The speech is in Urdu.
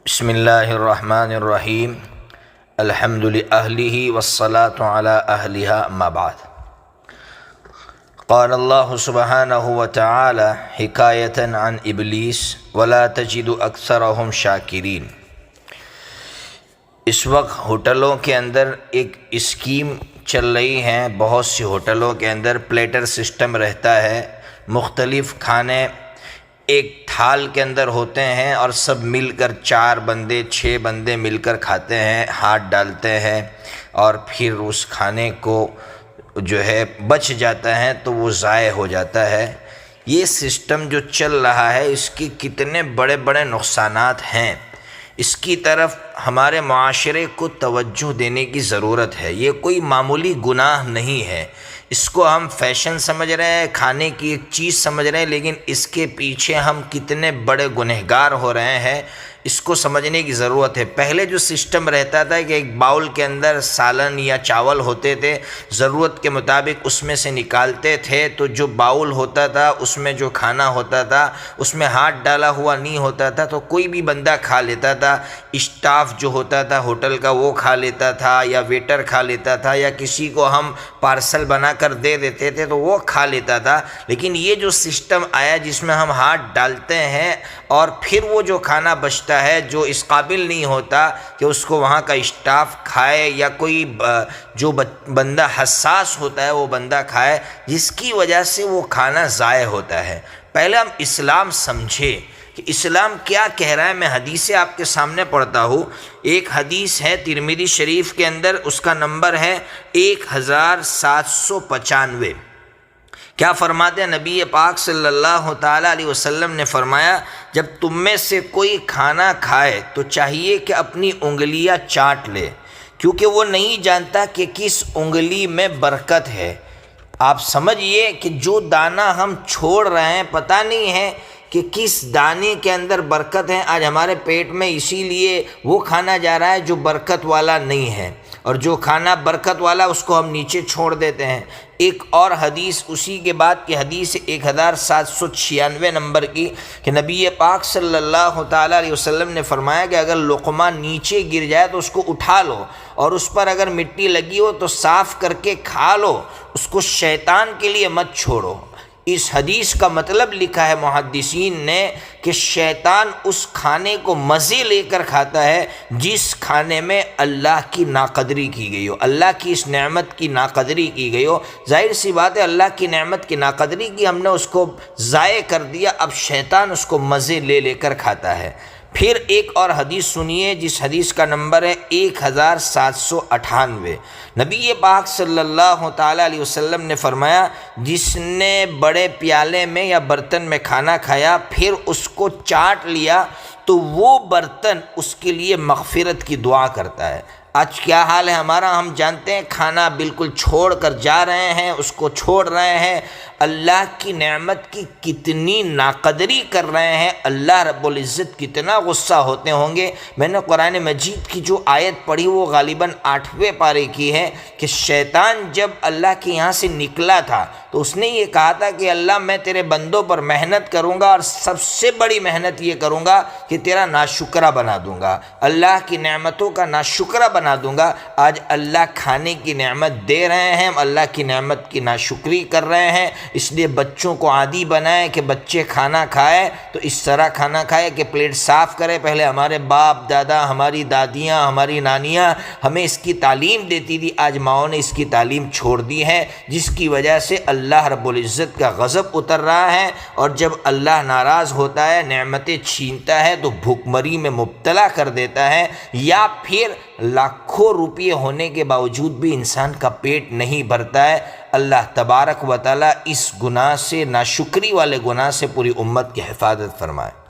بسم اللہ الرحمن الرحیم الحمد لأہلہ والصلاة علی اہلہا اما بعد قال اللہ سبحانہ وتعالی حکایتا عن ابلیس ولا تجد اکثرهم شاکرین۔ اس وقت ہوٹلوں کے اندر ایک اسکیم چل رہی ہے، بہت سی ہوٹلوں کے اندر پلیٹر سسٹم رہتا ہے، مختلف کھانے ایک تھال کے اندر ہوتے ہیں اور سب مل کر 4 بندے 6 بندے مل کر کھاتے ہیں، ہاتھ ڈالتے ہیں اور پھر اس کھانے کو جو ہے بچ جاتا ہے تو وہ ضائع ہو جاتا ہے۔ یہ سسٹم جو چل رہا ہے اس کی کتنے بڑے بڑے نقصانات ہیں، اس کی طرف ہمارے معاشرے کو توجہ دینے کی ضرورت ہے۔ یہ کوئی معمولی گناہ نہیں ہے، اس کو ہم فیشن سمجھ رہے ہیں، کھانے کی ایک چیز سمجھ رہے ہیں، لیکن اس کے پیچھے ہم کتنے بڑے گنہگار ہو رہے ہیں اس کو سمجھنے کی ضرورت ہے۔ پہلے جو سسٹم رہتا تھا کہ ایک باؤل کے اندر سالن یا چاول ہوتے تھے، ضرورت کے مطابق اس میں سے نکالتے تھے، تو جو باؤل ہوتا تھا اس میں جو کھانا ہوتا تھا اس میں ہاتھ ڈالا ہوا نہیں ہوتا تھا تو کوئی بھی بندہ کھا لیتا تھا۔ اسٹاف جو ہوتا تھا ہوٹل کا وہ کھا لیتا تھا، یا ویٹر کھا لیتا تھا، یا کسی کو ہم پارسل بنا کر دے دیتے تھے تو وہ کھا لیتا تھا۔ لیکن یہ جو سسٹم آیا جس میں ہم ہاتھ ڈالتے ہیں اور پھر وہ جو کھانا بچتا ہے جو اس قابل نہیں ہوتا کہ اس کو وہاں کا اسٹاف کھائے یا کوئی جو بندہ حساس ہوتا ہے وہ بندہ کھائے، جس کی وجہ سے وہ کھانا ضائع ہوتا ہے۔ پہلے ہم اسلام سمجھے کہ اسلام کیا کہہ رہا ہے۔ میں حدیثیں آپ کے سامنے پڑھتا ہوں۔ ایک حدیث ہے ترمذی شریف کے اندر، اس کا نمبر ہے 1795۔ کیا فرماتے ہیں نبی پاک صلی اللہ تعالیٰ علیہ وسلم نے فرمایا، جب تم میں سے کوئی کھانا کھائے تو چاہیے کہ اپنی انگلیاں چاٹ لے، کیونکہ وہ نہیں جانتا کہ کس انگلی میں برکت ہے۔ آپ سمجھئے کہ جو دانہ ہم چھوڑ رہے ہیں پتہ نہیں ہے کہ کس دانے کے اندر برکت ہے۔ آج ہمارے پیٹ میں اسی لیے وہ کھانا جا رہا ہے جو برکت والا نہیں ہے، اور جو کھانا برکت والا اس کو ہم نیچے چھوڑ دیتے ہیں۔ ایک اور حدیث اسی کے بعد کی حدیث 1796 نمبر کی کہ نبی پاک صلی اللہ تعالیٰ علیہ وسلم نے فرمایا کہ اگر لقمہ نیچے گر جائے تو اس کو اٹھا لو، اور اس پر اگر مٹی لگی ہو تو صاف کر کے کھا لو، اس کو شیطان کے لیے مت چھوڑو۔ اس حدیث کا مطلب لکھا ہے محدثین نے کہ شیطان اس کھانے کو مزے لے کر کھاتا ہے جس کھانے میں اللہ کی ناقدری کی گئی ہو، اللہ کی اس نعمت کی ناقدری کی گئی ہو۔ ظاہر سی بات ہے اللہ کی نعمت کی ناقدری کی، ہم نے اس کو ضائع کر دیا، اب شیطان اس کو مزے لے لے کر کھاتا ہے۔ پھر ایک اور حدیث سنیے جس حدیث کا نمبر ہے 1798۔ نبی پاک صلی اللہ تعالیٰ علیہ وسلم نے فرمایا، جس نے بڑے پیالے میں یا برتن میں کھانا کھایا پھر اس کو چاٹ لیا تو وہ برتن اس کے لیے مغفرت کی دعا کرتا ہے۔ آج کیا حال ہے ہمارا، ہم جانتے ہیں کھانا بالکل چھوڑ کر جا رہے ہیں، اس کو چھوڑ رہے ہیں، اللہ کی نعمت کی کتنی ناقدری کر رہے ہیں، اللہ رب العزت کتنا غصہ ہوتے ہوں گے۔ میں نے قرآن مجید کی جو آیت پڑھی وہ غالباً 8ویں پارے کی ہے کہ شیطان جب اللہ کے یہاں سے نکلا تھا تو اس نے یہ کہا تھا کہ اللہ میں تیرے بندوں پر محنت کروں گا، اور سب سے بڑی محنت یہ کروں گا کہ تیرا ناشکرہ بنا دوں گا، اللہ کی نعمتوں کا ناشکرہ بنا دوں گا۔ آج اللہ کھانے کی نعمت دے رہے ہیں، ہم اللہ کی نعمت کی ناشکری کر رہے ہیں، اس لیے بچوں کو عادی بنائے کہ بچے کھانا کھائے تو اس طرح کھانا کھائے کہ پلیٹ صاف کرے۔ پہلے ہمارے باپ دادا، ہماری دادیاں، ہماری نانیاں ہمیں اس کی تعلیم دیتی تھی، آج ماؤں نے اس کی تعلیم چھوڑ دی ہے، جس کی وجہ سے اللہ رب العزت کا غضب اتر رہا ہے، اور جب اللہ ناراض ہوتا ہے نعمتیں چھینتا ہے تو بھوک مری میں مبتلا کر دیتا ہے، یا پھر لاکھوں روپے ہونے کے باوجود بھی انسان کا پیٹ نہیں بھرتا ہے۔ اللہ تبارک و تعالیٰ اس گناہ سے، ناشکری والے گناہ سے پوری امت کی حفاظت فرمائے۔